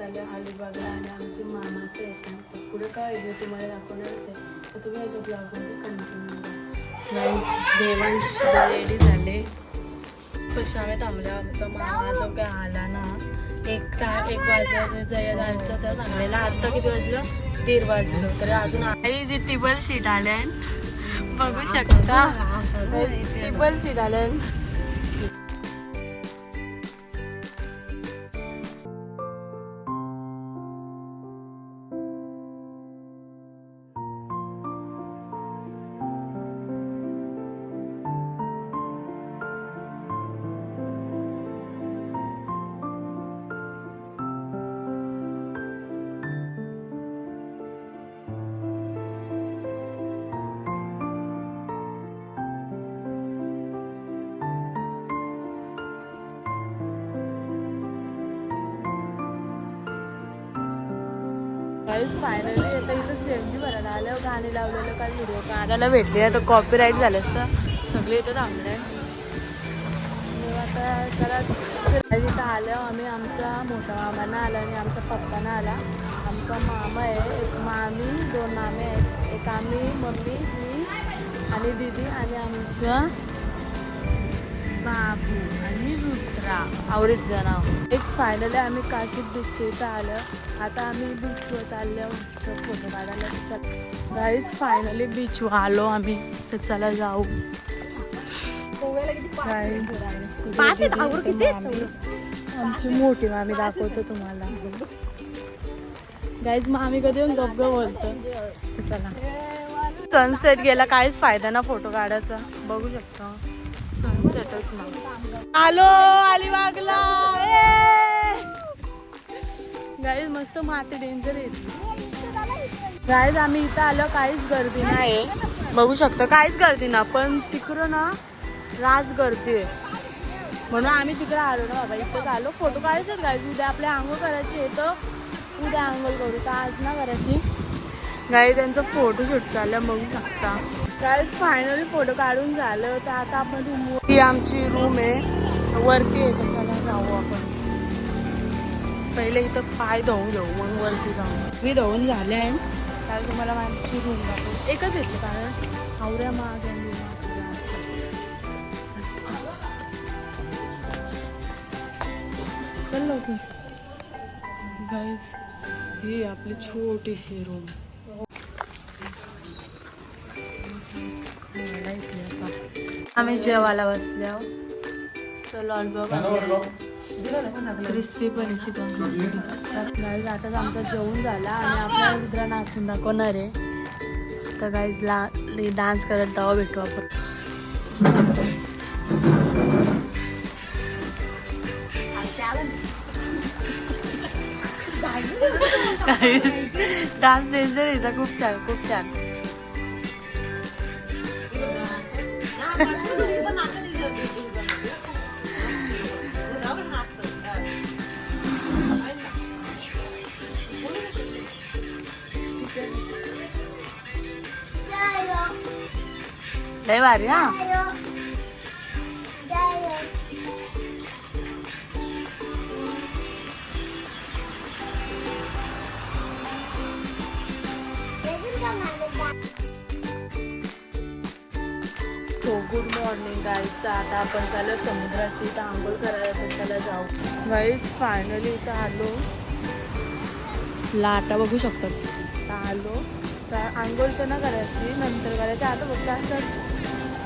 आलं अलिबागला आणि आमचे मामाचे आहेत ना, तर पुढे काय वेगळं तुम्हाला दाखवणारच आहे. तर तुम्ही याच्या ब्लॉगमध्ये कंटिन्यू करा. गाईस देवांश रेडी झाले. पैसे आम्ही थांबले. आमचा मामा जो काय आला ना, एक वाजता जायचं तर सांगलेला. आत्ता किती वाजलं? 1:30 वाजलं. तर अजून आई जी टेबल शीट आल्या बघू शकता. टेबल शीट आल्या. फायनली आता इथं सीएनजी भरायला आलं. गाणी लावलेलं काल व्हिडिओ काढायला भेटले. आता कॉपीराईट झालं असतं. सगळे इथं थांबले. आता जरा इथं आलं आम्ही. आमचा मोठा मामाना आला आणि आमचा पप्पाना आला. आमचा मामा आहे, एक मामी, 2 मामे आहेत. एक आम्ही, मम्मी, मी आणि दीदी आणि आमच्या बाबू आणि रुद्रा आवडीत जण. एक फायनली आम्ही काशीद बीचच्या इथं आलं. आता आम्ही बीचवर चाललो फोटो काढायला. गाईच फायनली बीचवर आलो आम्ही. तर चला जाऊ. आमची मोठी मामी दाखवतो तुम्हाला. गाईज मामी कधी येऊन गप्प बोलतो. चला सनसेट गेला. काहीच फायदा ना फोटो काढायचा. बघू शकता सनसेटच ना. आलो अलिबागला. गाईज मस्त माती डेंजर येते. गाईज आम्ही इथं आलो. काहीच गर्दी नाही. बघू शकता काहीच गर्दी ना. पण तिकडं ना राज गर्दी आहे म्हणून आम्ही तिकडे आलो ना बाबा. इथंच आलो. फोटो काढायचं गाईज. उद्या आपल्या आंघोळ करायची आहे तर उद्या आंघोळ करू. तर आज ना करायची. गाई त्यांचं फोटोशूट चाललं बघू शकता. गाईज फायनली फोटो काढून झालं. तर आता आपण रूम, ही आमची रूम आहे वरती आहे. तर चला जाऊ आपण. पहिले इथं पाय धुवून घेऊ मग वरती जाऊ. मी धुवून झाले आहे. त्याला तुम्हाला आमची रूम दाखवू. एकच येते कारण आवऱ्या माग गाईज ही आपली छोटीशी रूम. आम्ही जेवायला बसल्या. क्रिस्पी पण चिकन क्रिस्पी. गाईज आताच आमचं जेवण झाला आणि आपल्या रुद्रा नाचून दाखवणार आहे. तर गाईज डान्स करत तेव्हा भेटू आपण. डान्स डेंजर यायचा. खूप छान खूप छान. लय भारी हा. Good morning guys. तर आता आपण चालू समुद्राची इथं आंघोळ करायला. तर चला जाऊ. गाईज फायनली इथं आलो. लाटा बघू शकतो. तर आलो. तर आंघोळ तर ना करायची नंतर करायची. आता बघलं असंच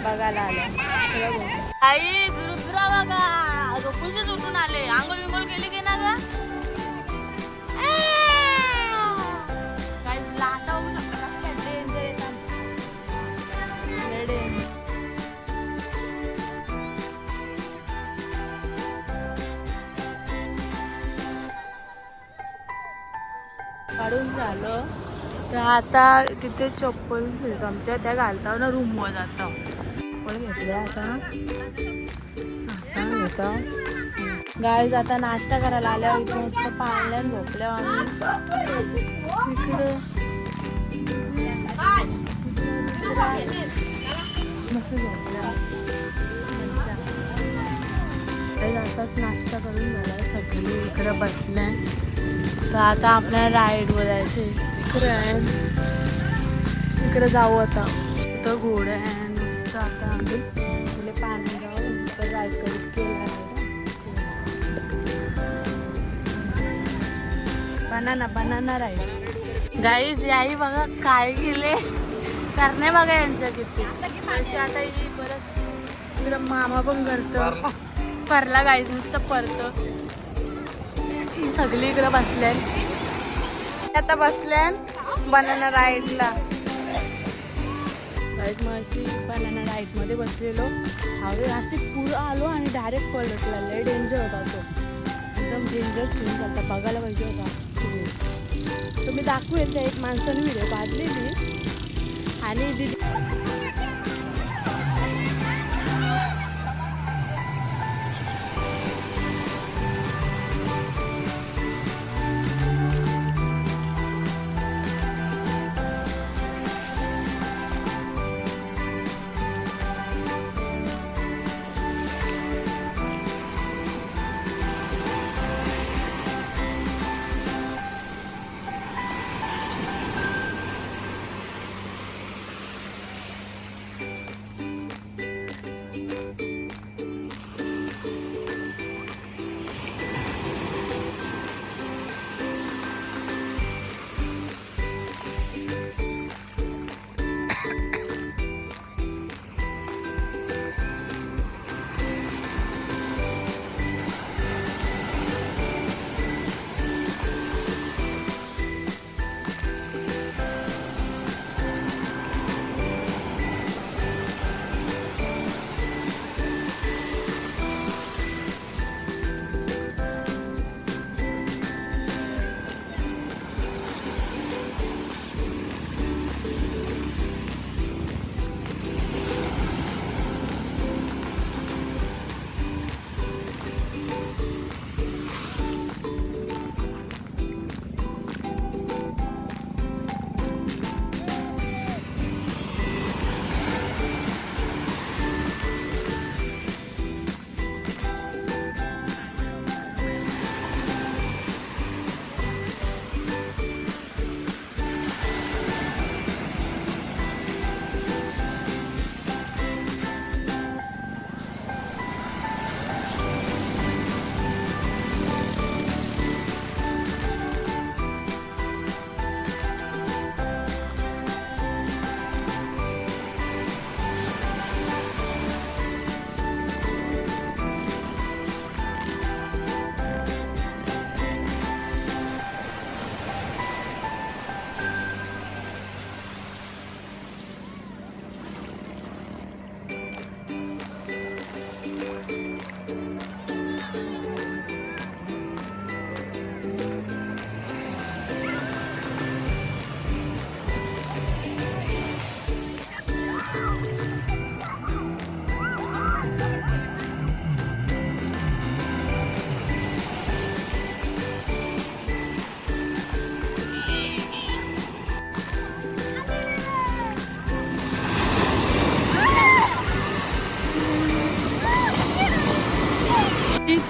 बघायला आलं. आई रुद्रा बघा झोपूनच उठून आले. आंघोळ विंघोळ केली की ना ग. गाईज लाटा बघू शकतो. काढून झालं. तर आता तिथे चप्पल फिरतो आमच्या त्या घालता ना रूमवर जातो. चप्पल घेतलं आता घेतो. गाईज आता नाश्ता करायला आल्यावर इथे मस्त पाण्यात झोपल्या आम्ही. इकडे मस्त झोपल्या. आताच नाश्ता करून झाला. सगळी इकडे बसले. तर आता आपल्याला राईड बोलायचे इकडे जाऊ. आता तर घोडे आहे नुसतं. आता आम्ही तुला पाणी जाऊ तर राईड करत केलं. Banana ride. गाईज याही बघा काय केले करणे बघा यांच्या किती अशी. आता ही परत इकडं मामा पण करतो परला. गाईज नुसतं परत ही सगळी इकडे बसल्या. आता बसल्या बनाना राईडला. गाईज मग अशी बनाना राईड मध्ये बसलेलो. हवे अशी पुढं आलो आणि डायरेक्ट पलटला. लय डेंजर होता तो. एकदम डेंजर सीन होता. बघायला पाहिजे होता. तुम्ही दाखवेल त्या एक माणसाने व्हिडिओ काढलेली आणि दिदी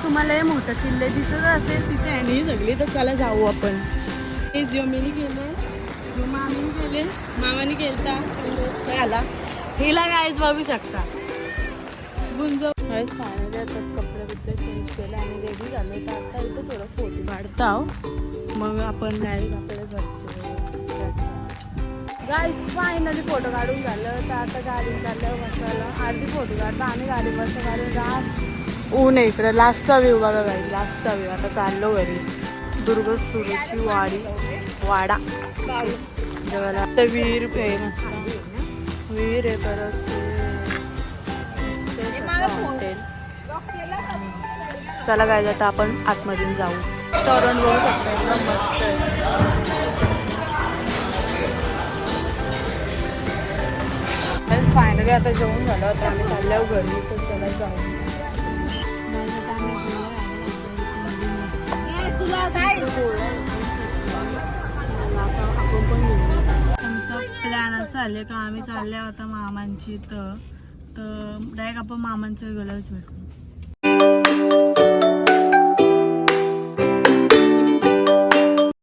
तुम्हाला हे मोठं किल्ले दिसत असेल तिथे आहे नाही सगळी. तर चला जाऊ आपण. हे जमिनी गेले मामीने गेले मामाने गेलता आला हिला काहीच बघू शकता. गुंज फायनली आता कपडे बिपडे चेंज केले आणि रेडी झाले. तर आता इथं थोडं फोटो काढता मग आपण डायरेक्ट आपल्या घरचे गाईज. फायनली फोटो काढून झालं. तर आता गाडी चाललं बसायला. अर्धी फोटो काढता आम्ही गाडी बसतो कारण रात ऊन आहे इकडे. लास्टचा व्ह्यू बघा गाडी. लास्टचा व्ह्यू. आता चाललो घरी. दुर्ग सुरूची वाडा जगाला. तर विहीर फेमस विहीर आहे. परत हॉटेल. चला काय जातं आपण आतमधून जाऊ. तोरण बघू शकता एकदम मस्त आहे. फायनली आता जेवण झालं. आता आम्ही चालल्यावर घरी. तर चला जाऊ. आमचा प्लॅन असा आले का आम्ही चालले आता मामांची. तर डायरेक्ट आपण मामांचं गळच भेटू.